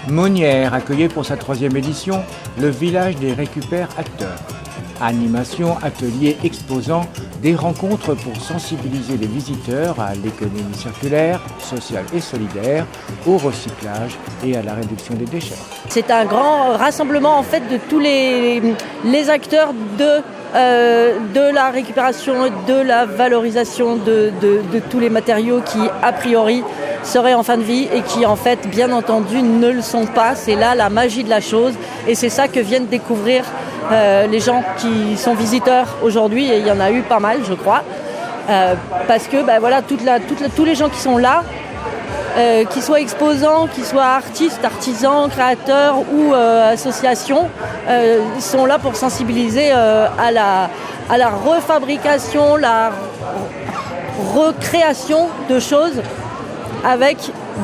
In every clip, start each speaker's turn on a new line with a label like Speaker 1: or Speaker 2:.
Speaker 1: Monnières accueillait pour sa 3e édition le village des récupères acteurs. Animation, ateliers, exposants, des rencontres pour sensibiliser les visiteurs à l'économie circulaire, sociale et solidaire, au recyclage et à la réduction des déchets.
Speaker 2: C'est un grand rassemblement en fait de tous les acteurs de la récupération, de la valorisation de tous les matériaux qui a priori seraient en fin de vie et qui en fait bien entendu ne le sont pas. C'est là la magie de la chose et c'est ça que viennent découvrir les gens qui sont visiteurs aujourd'hui, et il y en a eu pas mal je crois, parce que voilà, tous les gens qui sont là, qu'ils soient exposants, qu'ils soient artistes, artisans, créateurs ou associations, sont là pour sensibiliser à la refabrication, la recréation de choses avec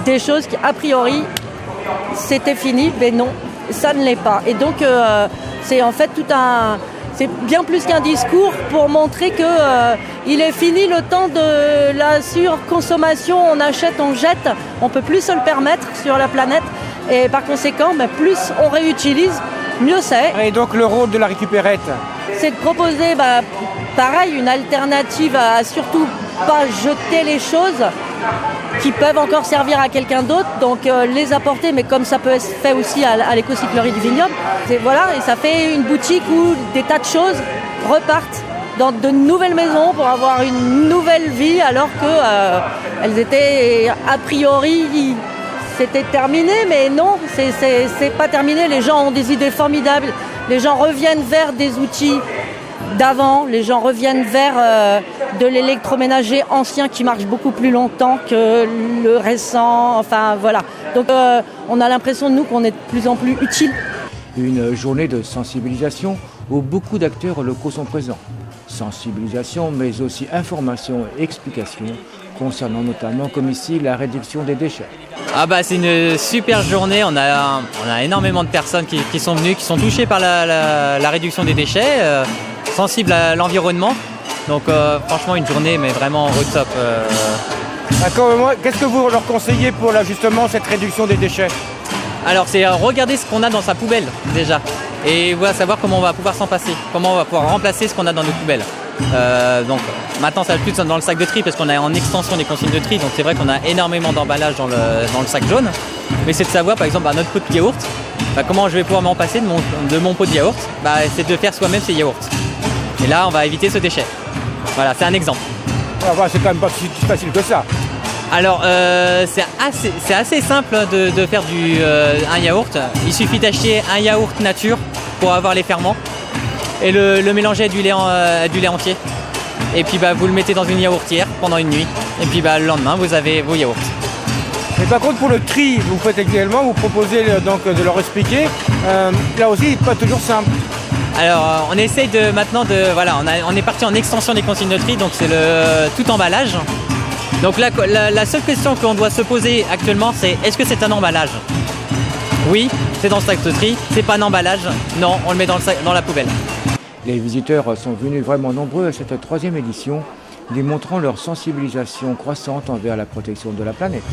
Speaker 2: des choses qui a priori c'était fini, mais non, ça ne l'est pas. Et donc c'est en fait c'est bien plus qu'un discours pour montrer que il est fini le temps de la surconsommation, on achète, on jette, on peut plus se le permettre sur la planète et par conséquent plus on réutilise, mieux c'est.
Speaker 1: Et donc le rôle de la récupérette,
Speaker 2: c'est de proposer pareil une alternative à surtout pas jeter les choses qui peuvent encore servir à quelqu'un d'autre, donc les apporter, mais comme ça peut être fait aussi à l'éco-cyclerie du vignoble. Et ça fait une boutique où des tas de choses repartent dans de nouvelles maisons pour avoir une nouvelle vie, alors que elles étaient a priori, c'était terminé, mais non, c'est pas terminé. Les gens ont des idées formidables, les gens reviennent vers des outils d'avant, les gens reviennent vers de l'électroménager ancien qui marche beaucoup plus longtemps que le récent, enfin voilà. Donc on a l'impression de nous qu'on est de plus en plus utile.
Speaker 1: Une journée de sensibilisation où beaucoup d'acteurs locaux sont présents. Sensibilisation mais aussi information et explication concernant notamment comme ici la réduction des déchets.
Speaker 3: C'est une super journée, on a énormément de personnes qui sont venues, qui sont touchées par la réduction des déchets, sensibles à l'environnement. Donc franchement une journée mais vraiment au top.
Speaker 1: D'accord, qu'est-ce que vous leur conseillez pour justement cette réduction des déchets ?
Speaker 3: Alors c'est regarder ce qu'on a dans sa poubelle déjà et voilà, savoir comment on va pouvoir s'en passer, comment on va pouvoir remplacer ce qu'on a dans nos poubelles. Donc maintenant ça va plus dans le sac de tri parce qu'on est en extension des consignes de tri, donc c'est vrai qu'on a énormément d'emballage dans le sac jaune, mais c'est de savoir par exemple notre pot de yaourt, comment je vais pouvoir m'en passer de mon pot de yaourt, c'est de faire soi-même ces yaourts. Et là on va éviter ce déchet. Voilà, c'est un exemple.
Speaker 1: C'est quand même pas si facile que ça.
Speaker 3: Alors c'est assez simple de faire un yaourt. Il suffit d'acheter un yaourt nature pour avoir les ferments et le mélanger à du lait entier. Et puis vous le mettez dans une yaourtière pendant une nuit. Et puis le lendemain vous avez vos yaourts.
Speaker 1: Mais par contre pour le tri, vous faites également, vous proposez donc de leur expliquer. Là aussi pas toujours simple.
Speaker 3: Alors on essaye on est parti en extension des consignes de tri, donc c'est le tout emballage. Donc la seule question qu'on doit se poser actuellement, c'est est-ce que c'est un emballage ? Oui, c'est dans le sac de tri. C'est pas un emballage ? Non, on le met dans la poubelle.
Speaker 1: Les visiteurs sont venus vraiment nombreux à cette 3e édition, démontrant leur sensibilisation croissante envers la protection de la planète.